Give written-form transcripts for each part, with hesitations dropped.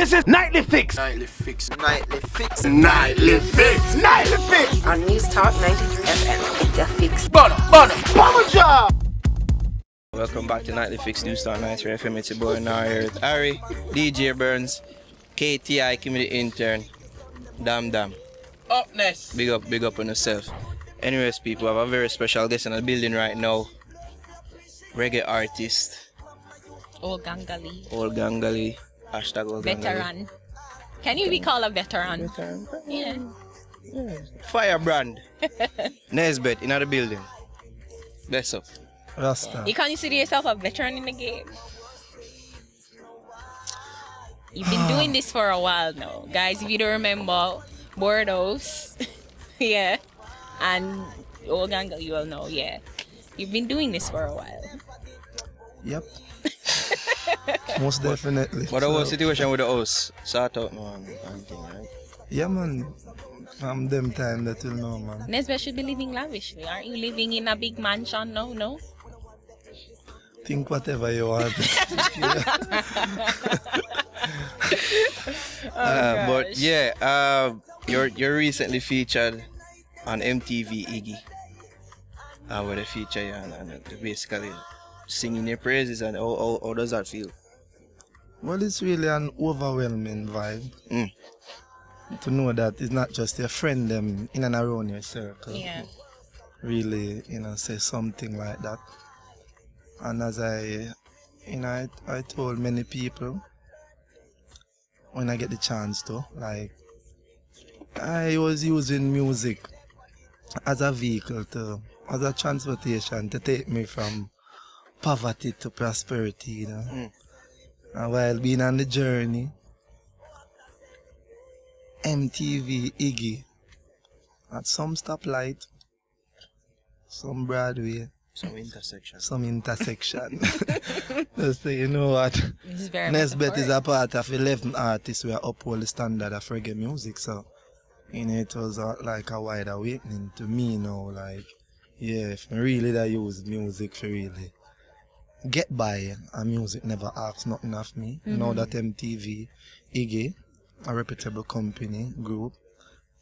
This is Nightly Fix. Nightly Fix. Nightly Fix. Nightly Fix. Nightly Fix. On News Talk 93 FM. It's a fix. Bummer job. Welcome back to Nightly Fix News Talk 93 FM. It's your boy now here with Harry, DJ Burns, KTI, community intern, Dam. Upness. Big up on yourself. Anyways, people, I have a very special guest in the building right now. Reggae artist. Old Gangali. Hashtag Old Veteran. Can you be called a veteran? Veteran. Yeah. Firebrand. Nesbeth in the building. Bless up. Rasta. You consider yourself a veteran in the game? You've been doing this for a while now. Guys, if you don't remember, Bordeaux. Yeah. And Old Gangali, you all know, yeah. You've been doing this for a while. Yep. Most definitely. What was the situation with the house? Sort out now and thing, right? Yeah, man. From them time that you'll know, man. Nesbeth should be living lavishly. Aren't you living in a big mansion now? No? Think whatever you want. But yeah, you're recently featured on MTV Iggy. Where they feature you and basically singing your praises, and how does that feel? Well, it's really an overwhelming vibe. To know that it's not just your friend them in and around your circle. Yeah. Really, say something like that. And as I told many people when I get the chance to, like, I was using music as a vehicle as a transportation to take me from poverty to prosperity, And while being on the journey, MTV Iggy at some stoplight, some Broadway, some intersection. Just say, you know what? Nesbeth is a part of 11 artists who uphold the standard of reggae music. So, it was like a wide awakening to me now. Like, yeah, if I really da use music for really get by, and music never asks nothing of me. Now that MTV Iggy, a reputable company group,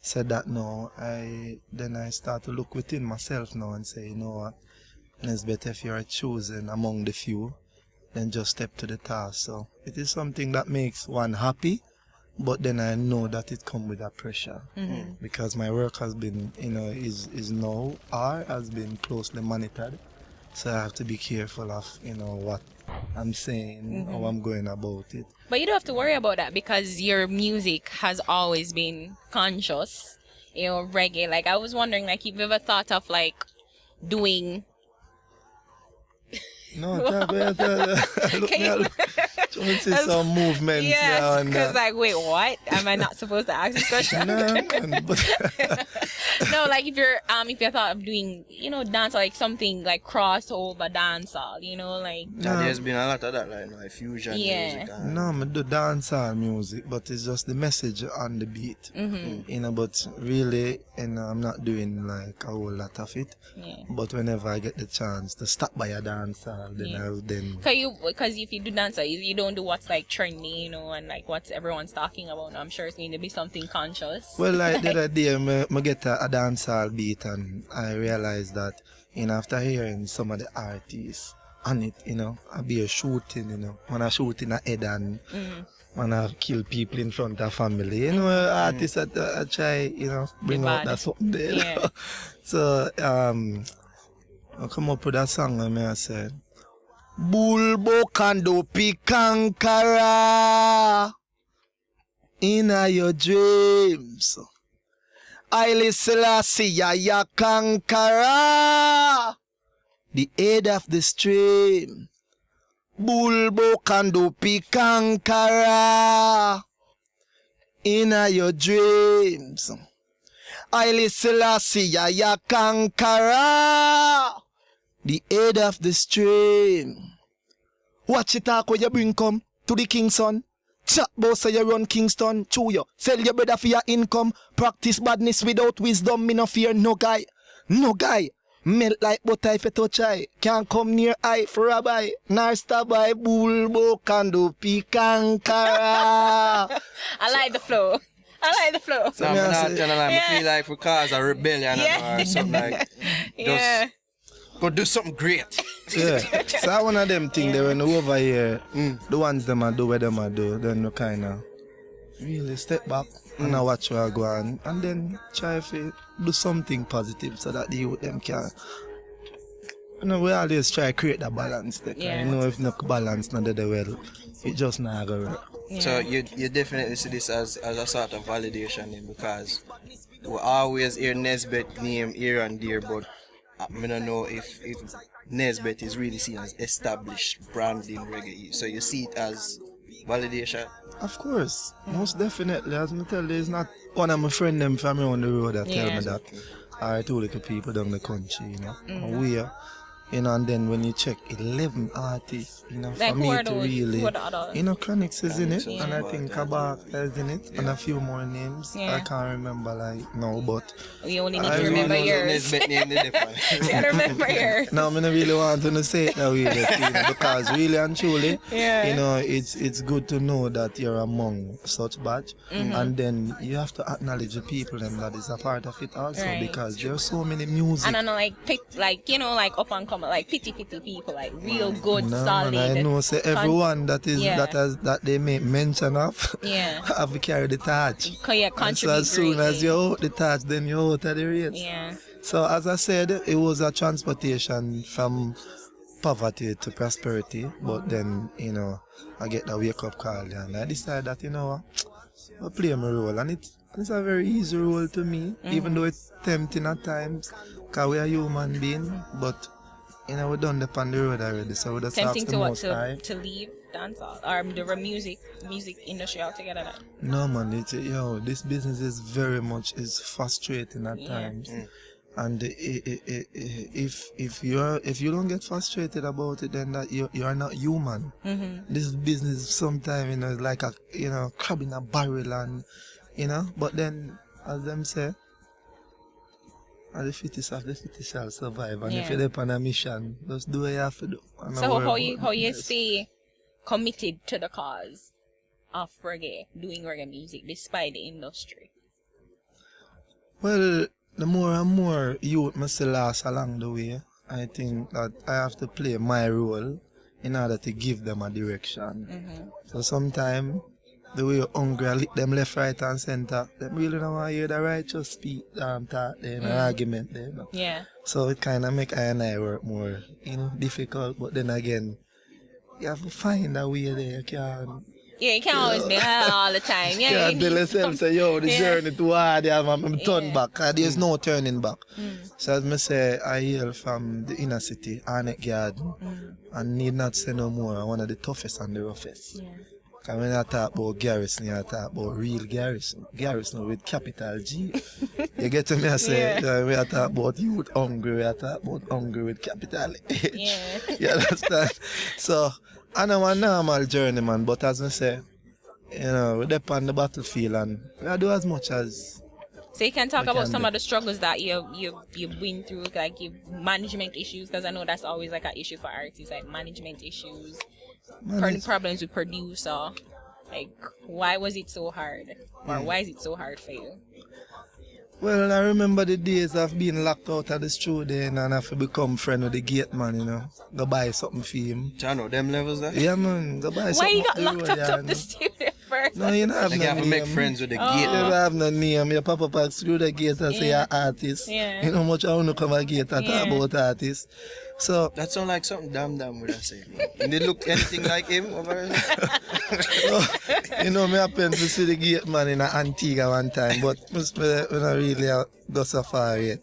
said that now, then I start to look within myself now and say, you know what, Nesbeth, if you're chosen among the few, then just step to the task. So it is something that makes one happy, but then I know that it comes with a pressure because my work has been, has been closely monitored. So I have to be careful of, what I'm saying, how I'm going about it. But you don't have to worry about that because your music has always been conscious, reggae. Like, I was wondering, like, if you've ever thought of, like, doing... No, don't see some movements. Yes, because like, wait, what? Am I not supposed to ask this question? No, no, like if you thought of doing, dance, like something like crossover dancehall, like. There's been a lot of that, like fusion music. No, I do dancehall music, but it's just the message on the beat. But really, I'm not doing like a whole lot of it. Yeah. But whenever I get the chance to stop by a dancehall, then because if you do dancehall, you don't do what's like trendy, and like what everyone's talking about. I'm sure it's going to be something conscious. Well, like the other day, I get a dancehall beat, and I realized that, after hearing some of the artists on it, I be a shooting, when I shoot in a head and when I kill people in front of family, artists that try, bring out that something there. Yeah. So, I come up with a song and I said, Bulbo Kando Pikankara in your dreams. Haile Selassie ya Kankara, the head of the stream. Bulbo Kando Pikankara in your dreams. Haile Selassie ya Kankara, the head of the stream. Watch it talk when you bring come to the king's son. Chat boss say you run Kingston. Chew you, sell your brother for your income. Practice badness without wisdom, me no fear no guy. No guy. Melt like butter if you touch eye. Can't come near eye for rabbi. Nar stab by bulbo kando pikankara. like the flow. I like the flow. So I'm not telling you, I feel like we cause a rebellion or something like Yeah. just go do something great. Yeah. So one of them things they when over here, the ones them I do where them I do, then you kinda really step back and I watch where I go on and then try to do something positive so that the youth them can. You know, we always try to create that balance there. Yeah. You know, if no balance not there well, it just not gonna work. Yeah. So you definitely see this as a sort of validation then, because we always hear Nesbeth name here and there, but I don't know if Nesbeth is really seen as established brand in reggae. So you see it as validation? Of course, most definitely. As I tell you, it's not one of my friends them from around the road that tell me that. I two little people down the country, you know. And we are, you know, and then when you check 11 artists, you know, Like for who me are to those? really, Who are the others? you know, Chronix is in it, Yeah. and I think Kabak is in it, and a few more names. Yeah. I can't remember like now, but We only need I to really remember know yours. Nesbeth name the different. You gotta remember yours. now I don't really want to say it that way, that, you know, because really and truly, Yeah. you know, it's good to know that you're among such batch, and then you have to acknowledge the people and that is a part of it also, Right. because there's so many music. And I know like you know, like up and coming, like pity people, like real good, No, solid. man, I know. Say everyone that is Yeah. that they make mention of, Yeah. have to carry the torch. Yeah, And so contribute as soon as greatly. you out the torch, then you're out of the race. Yeah. So as I said, it was a transportation from poverty to prosperity. But then, you know, I get the wake up call and I decide that, you know, I play my role, and it's a very easy role to me, even though it's tempting at times, because we're a human being. But you know, we're done upon the road already, so we just Tempting ask to the what Most High. to leave dancehall or the music industry altogether. Then. No man, this business is very much frustrating at Yeah. times, and if you don't get frustrated about it, then that you are not human. This business sometimes, you know, is like a, you know, crab in a barrel, and you know, but then as them say, and the fittest of the fittest shall survive, and if Yeah. you're on a mission, just do what you have to do. And So don't how worry you about the rest. stay committed to the cause of reggae, doing reggae music despite the industry? Well, the more and more youth must still last along the way, I think that I have to play my role in order to give them a direction. So sometimes the way you're hungry, I lick them left, right, and center. Them really don't want to hear the righteous speak, talk there, an argument there. No? Yeah. So it kind of make I and I work more, you know, difficult. But then again, you have to find a way there. You can. Yeah, you can't always be all the time. Yeah, Yeah, you tell need yourself, say, yo, the Yeah. journey too hard, yeah, I'm turn back. There's no turning back. Mm. So as I say, I hail from the inner city, Arnett Garden, and need not say no more, one of the toughest and the roughest. Yeah. Because when I talk about Garrison, I talk about real Garrison. Garrison with capital G. You get to me, I say, when I talk about youth hungry, I talk about hungry with capital H. Yeah. You understand? So, I know a normal journey, man, but as I say, you know, we're there on the battlefield and we do as much as. So you can talk We about can some do. of the struggles that you've been through, like your management issues, because I know that's always like an issue for artists, like management issues, problems with producer. Like, why was it so hard, or why is it so hard for you? Well, I remember the days of being locked out of the studio and I have to become friend with the gate man, you know. Go buy something for him. Do you know them levels there? Yeah, man, go buy Why something. you got the locked road, up yeah, to you the know. studio first? No, you don't have Like no you have to name. make friends with the You gate. don't have no name. You pop up through the gate and say Yeah. you're artist. Yeah. You know much I want to come a gate and talk Yeah. about artists. So, That sound like something damn would I say. And they look anything like him over there? you know, me happen to see the gate man in Antigua one time, but when I really go so far yet.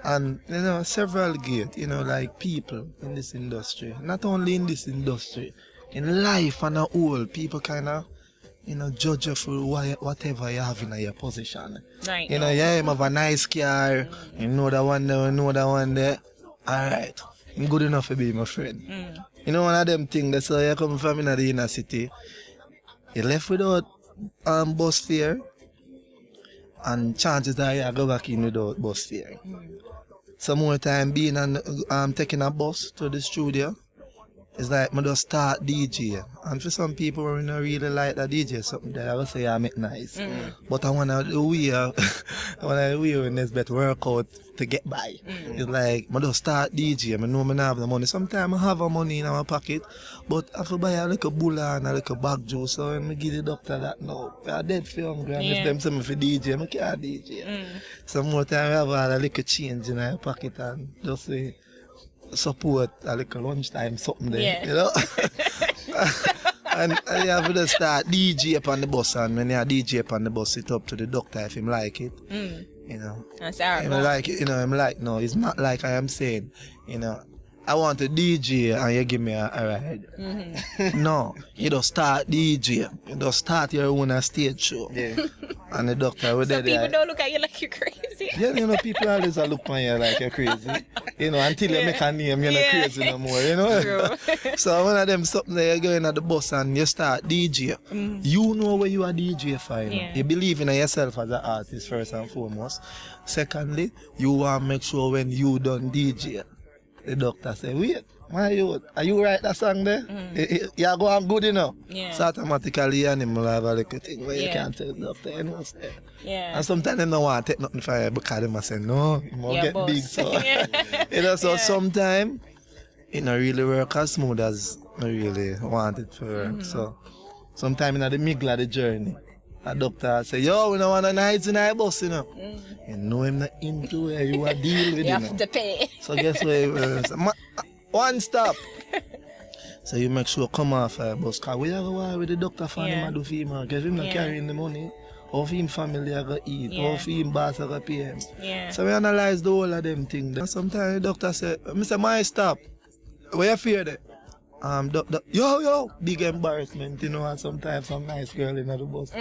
And, you know, several gate, you know, like people in this industry, not only in this industry, in life and a whole, people kind of, you know, judge you for whatever you have in your position. Right. You know, yeah, you have a nice car, you know that one there, you know that one there. Alright, I'm good enough to be my friend. You know, one of them things that so you come from in the inner city, you left without bus fare, and chances are you go back in without bus fare. Some more time being on taking a bus to the studio, it's like I just start DJ. And for some people who don't really like that DJ something that I would say I make nice. But I wanna do we when Nesbeth work out to get by. It's like I just start DJ. I know I don't have the money. Sometimes I have the money in my pocket, but I have to buy a little bulla and a little bag juice. So when I give the doctor that no, I dead for hungry. And if them say me for DJ, I can't DJ. Some more time I have a little change in my pocket and just say support a little lunchtime something there, you know. and you have to start DJ up on the bus, and when you DJ up on the bus, it up to the doctor if him like it. You know. That's our like it, you know, I'm like, no, it's not like I am saying, you know, I want a DJ and you give me a ride. No, you don't start DJ. You don't start your own stage show. Yeah. And the doctor would so people don't look at you like you're crazy. Yeah, you know, people always look at you like you're crazy. You know, until you make a name, you're not crazy no more, you know. True. So one of them something there, you're going at the bus and you start DJ. You know where you are DJ for, you know. You believe in yourself as an artist first and foremost. Secondly, you want to make sure when you done DJ, the doctor say, wait, my youth, are you write that song there? You go on good enough. So automatically animal have a little thing where you can't tell the doctor, you know. And sometimes they don't want to take nothing for you because they must say, no, you must get big. So, you know, so sometimes it don't really work as smooth as I really want it to work. So sometimes in the middle of the journey, a doctor say, yo, we don't want to nights in our bus, you know. You know him not into where you are dealing with, you have to pay. So guess what? One stop. So you make sure come off a bus, because we are with the doctor for him do FEMA, because him not carrying the money, or for him family are going to eat, or for him boss are going to pay him. So we analyze the whole of them things. And sometimes the doctor say, Mr. My stop, where you fear that? Yo, big embarrassment, you know, and sometimes some nice girl in the bus.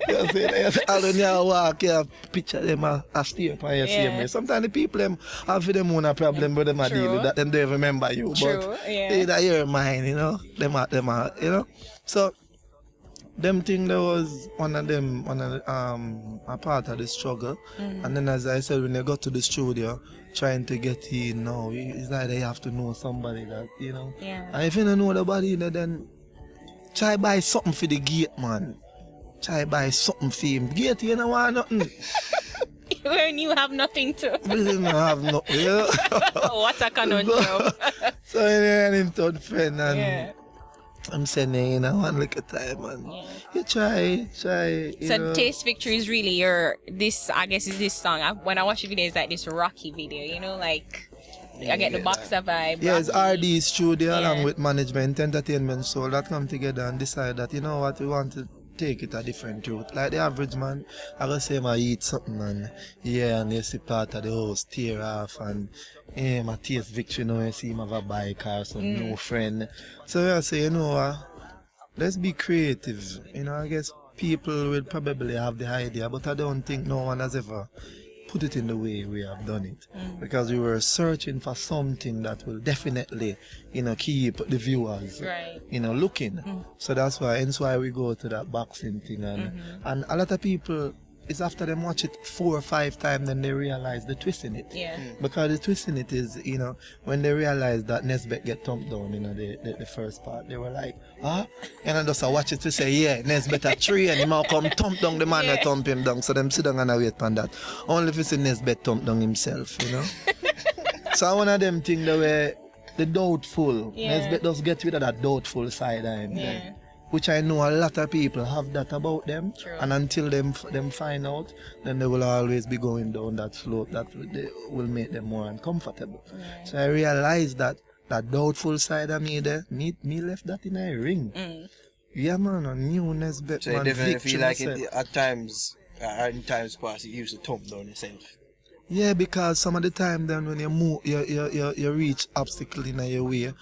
You see, I don't know walk, you picture them a stay upon your same way. Sometimes the people them have for them own a problem with them a deal with that, them don't remember you. But either your mind, you know, them are, you know. So them thing that was one of a part of the struggle. And then as I said, when they got to the studio, trying to get in now, it's like they have to know somebody that, you know. And if you don't know the body, then try buy something for the gate, man. Try buy something for him. Gate, you don't want nothing. When you have nothing to. We didn't have nothing, you know. What a conundrum. So I him third friend and I'm saying, you know, one look at time and you try. So know. Taste Victory is really I guess is this song. When I watch the video, it's like this Rocky video, you know, like I get the boxer vibe. Yeah, it's RD Studio along with Management Entertainment Soul that come together and decide that, you know what, we want to take it a different route. Like the average man, I go say I eat something and and you see part of the house tear off and my Taste Victory, you know, you see him have a bike or some new friend. So I say, you know what, let's be creative. You know, I guess people will probably have the idea, but I don't think no one has ever put it in the way we have done it. Because we were searching for something that will definitely, you know, keep the viewers, you know, looking. So that's why we go to that boxing thing. And a lot of people, it's after them watch it 4 or 5 times then they realize the twist in it. Because the twist in it is, you know, when they realize that Nesbeth get thumped down, you know, the first part, they were like, huh? And I just watch it to say, Nesbeth a 3 and he might come thump down the man that thump him down. So them sit down and wait for that. Only if it's Nesbeth thump down himself, you know. So one of them things that were the doubtful. Nesbeth does get rid of that doubtful side of him. Which I know a lot of people have that about them. And until them find out, then they will always be going down that slope that will make them more uncomfortable. So I realized that doubtful side of me there, me left that in a ring. Yeah, man, a new Nesbeth. So you definitely feel like at times, in times past, you used to thump down yourself. Yeah, because some of the time then when you move, you reach obstacle in your way,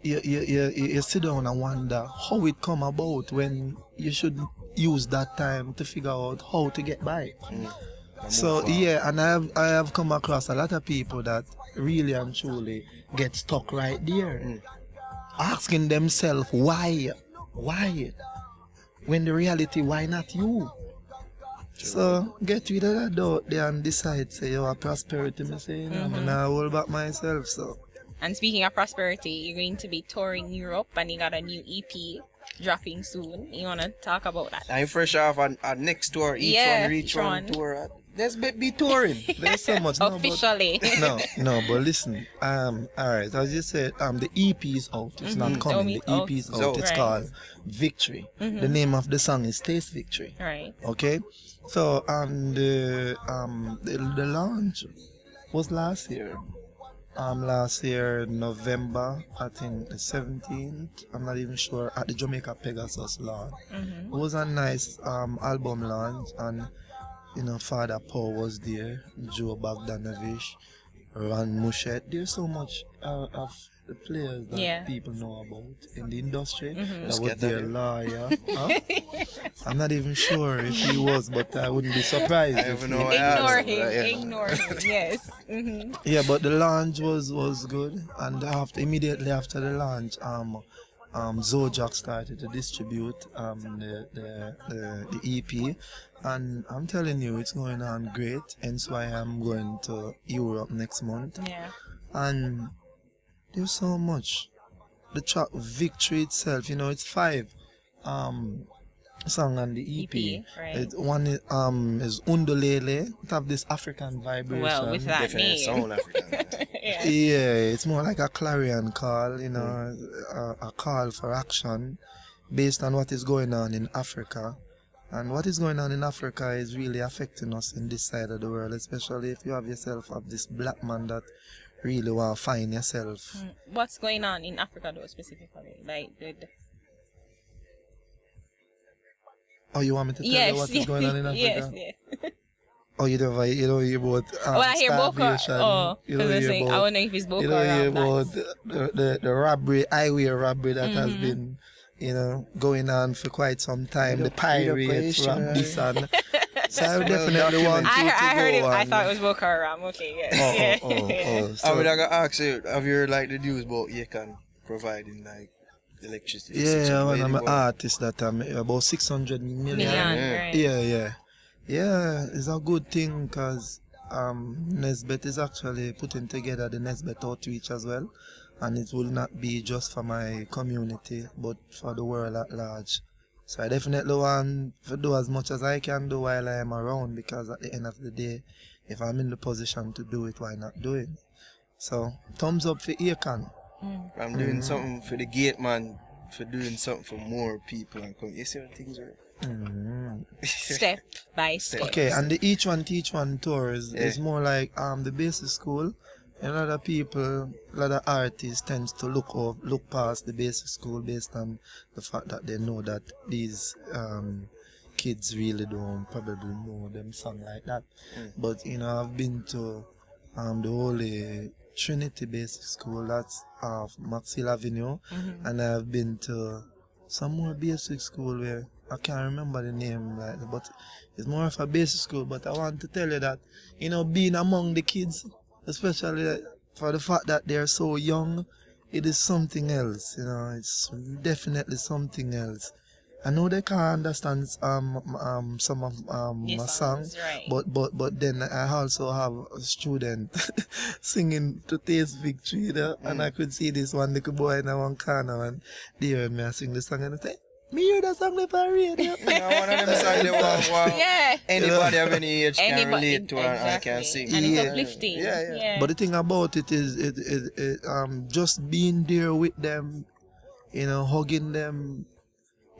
you sit down and wonder how it come about when you should use that time to figure out how to get by. So and I have come across a lot of people that really and truly get stuck right there, asking themselves why, when the reality, why not you? So get rid of that doubt there and decide, say, prosperity, me say, I'm not hold back myself, so. And speaking of prosperity, you're going to be touring Europe and you got a new EP dropping soon. You want to talk about that? I'm fresh off on next tour. Each one tour. Nesbeth be touring. There's so much. Officially. No, but listen. Alright, as you said, the EP is out. It's not coming. The EP is out. It's called Victory. The name of the song is Taste Victory. Right. Okay? So the launch was last year. Last year, November, I think the 17th, I'm not even sure, at the Jamaica Pegasus launch. It was a nice album launch, and Father Paul was there, Joe Bogdanovich, Ron Mushet. There's so much of the players that people know about in the industry. That was their lawyer. I'm not even sure if he was, but I wouldn't be surprised. Ignore him, yes. Yeah, but the launch was good, and immediately after the launch, Zojak started to distribute the EP, and I'm telling you, it's going on great. Hence why I'm going to Europe next month. Yeah. And there's so much. The track Victory itself, it's 5 song on the EP. Right. One is Undulele. It have this African vibration. Well, with that Definitely name. sound African. Yeah, it's more like a clarion call, a call for action based on what is going on in Africa. And what is going on in Africa is really affecting us in this side of the world, especially if you have yourself of this black man that really want to find yourself. What's going on in Africa though, specifically? Like Oh, you want me to tell you what is going on in Africa? Yes. Oh, you don't hear about I hear Boko. Oh, because I wonder if it's Boko Haram. You don't hear about the robbery, highway robbery that has been, going on for quite some time. The pirates, this and so I definitely want you to heard go. I thought it was Boko Haram. Okay, yeah. I mean, I got to ask you, have you heard the news about Yakan providing electricity? Yeah, I'm an artist that I'm about 600 million. Right. Yeah, it's a good thing because Nesbeth is actually putting together the Nesbeth outreach as well, and it will not be just for my community but for the world at large. So I definitely want to do as much as I can do while I am around, because at the end of the day, if I'm in the position to do it, why not do it? So thumbs up for Yakan. I'm doing something for the gate man, for doing something for more people, and you see what things are. Step by step. Okay, and the each one teach one tour is more like the basic school. A lot of people, a lot of artists tends to look past the basic school based on the fact that they know that these kids really don't probably know them song like that. But I've been to the Holy Trinity Basic School, that's Maxwell Avenue, and I've been to some more basic school where I can't remember the name, but it's more of a basic school. But I want to tell you that, being among the kids, especially for the fact that they're so young, it is something else. It's definitely something else. I know they can't understand some of my songs, right. but then I also have a student singing to Taste Victory, and I could see this one little boy in one corner, and they heard me sing the song, and I say, me hear that song on radio. One of them songs they want Yeah. anybody of any age can relate to and can sing. And it's uplifting. Yeah. But the thing about it is, just being there with them, hugging them,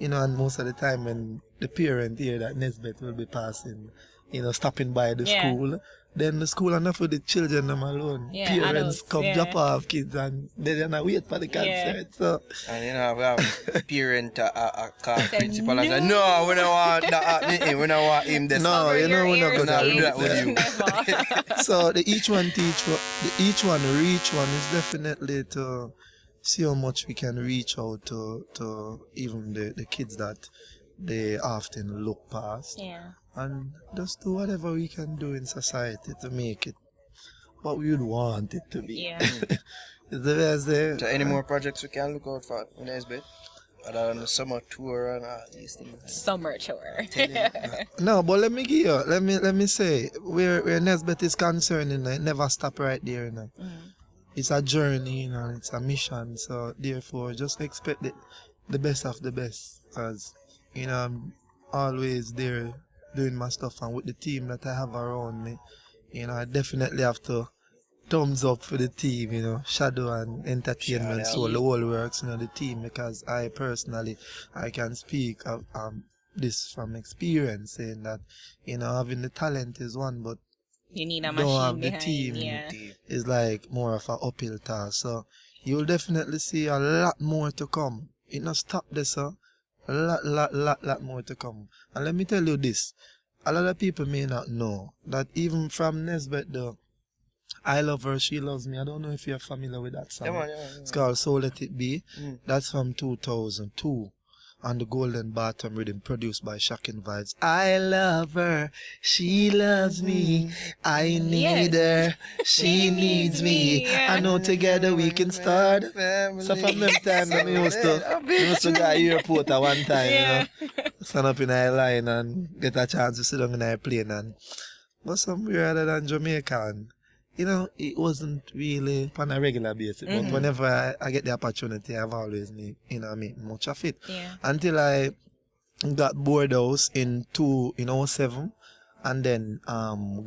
and most of the time when the parent hear that Nesbeth will be passing, stopping by the school, then the school enough for the children them alone. Yeah, Parents adults, come drop off kids and they don't wait for the concert. So And we have parent call principal and say, no, we don't want that, we don't want him this. No, we're not gonna do that with you. so the each one reach one is definitely to see how much we can reach out to even the kids that they often look past. Yeah. And just do whatever we can do in society to make it what we would want it to be. Yeah. Is the best there. So any more projects we can look out for in Nesbeth? Other than the summer tour and these things. Summer tour. No, but let me say, where Nesbeth is concerned, it never stop right there. it's a journey, you know, it's a mission. So therefore, just expect the best of the best. Because, you know, I'm always there doing my stuff, and with the team that I have around me, you know, I definitely have to thumbs up for the team, you know, Shadow and Entertainment, so the whole works, you know, the team, because I personally, I can speak of this from experience, saying that, you know, having the talent is one, but you need a don't machine have the behind. team Yeah. is like more of an uphill task. So you'll definitely see a lot more to come. It not stop this, sir. A lot more to come. And let me tell you this, a lot of people may not know that even from Nesbeth though, I Love Her, She Loves Me. I don't know if you're familiar with that song. Yeah. It's called So Let It Be. That's from 2002. On the Golden Bottom rhythm, produced by Shocking Vibes. I love her, she loves me. I need her, she needs me. Yeah. I know together we can start. So from them time, we used to go to airport at one time, Yeah. you know, stand up in a line and get a chance to sit down in a plane. And but somewhere other than Jamaica, and, you know, it wasn't really on a regular basis. But whenever I get the opportunity, I've always made much of it. Yeah. Until I got bored house in 07, and then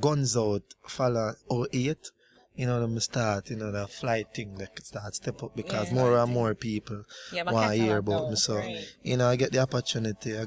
Guns Out follow 08. You know, them start, you know, the flight thing that start step up because more and more people want to hear about me. So, you know, I got the opportunity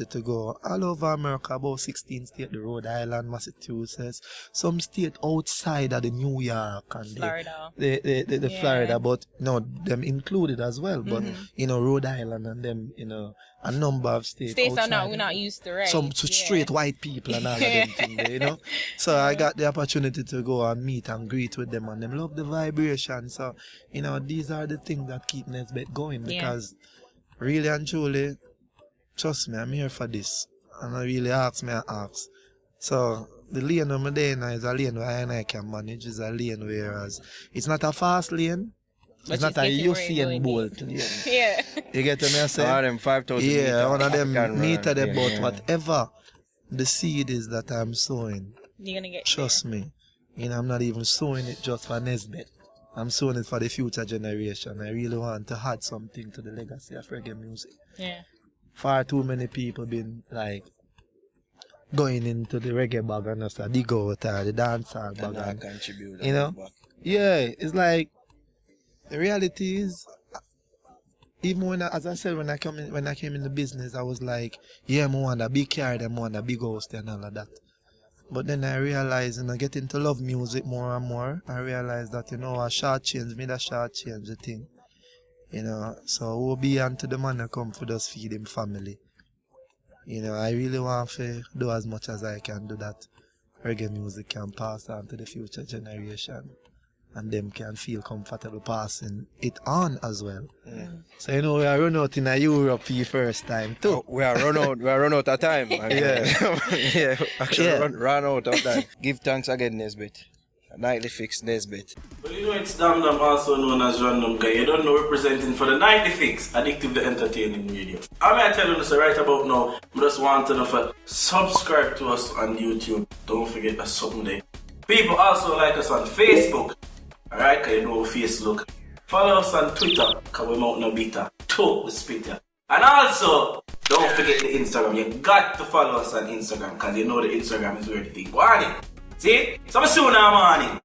to go all over America, about 16 states, the Rhode Island, Massachusetts, some state outside of the New York and Florida. the Florida, but no, them included as well. But, you know, Rhode Island and them, you know, a number of states outside. We're not used to, right? Some straight white people and all of them things there, you know. So I got the opportunity to go and meet and greet with them, and them love the vibration. So, you know, these are the things that keep Nesbeth going, because really and truly, trust me, I'm here for this. And I really ask me, I ask. So the lane I'm in is a lane where I can manage. It's a lane whereas it's not a fast lane. It's not a Usain Bolt. Yeah. You get what I'm saying? One of them 5,000 Yeah, one of them meter them, but whatever the seed is that I'm sowing, You're gonna get trust me, you know, I'm not even sowing it just for Nesbeth. I'm sowing it for the future generation. I really want to add something to the legacy of reggae music. Yeah. Far too many people been like going into the reggae bag and just dig out or the dancehall bag and contribute. You know? Yeah, it's like the reality is, even when as I said, when I came in the business, I was like, yeah, I want a big car, I want a big house and all of that. But then I realized, you know, getting to love music more and more, I realized that, you know, a short change the thing. You know, so we'll be on to the man that come for us feed him family. You know, I really want to do as much as I can do that reggae music can pass on to the future generation. And them can feel comfortable passing it on as well. So, you know, we are run out in a Europe for the first time too. Oh, we are run out of time. Run out of time. Give thanks again, Nesbeth. Nightly Fix Nesbeth. Well, you know, it's Dam also known as Random Guy. You don't know, representing for the Nightly Fix, Addictive the Entertaining Radio. I'm going to tell you this right about now. I just want to know if subscribe to us on YouTube. Don't forget that's something there. People also like us on Facebook. Alright, because you know Facebook. Follow us on Twitter, because we're out no bitter. Talk with Spitter. And also, don't forget the Instagram. You got to follow us on Instagram, because you know the Instagram is where the thing going. See? So I'm soon now, morning.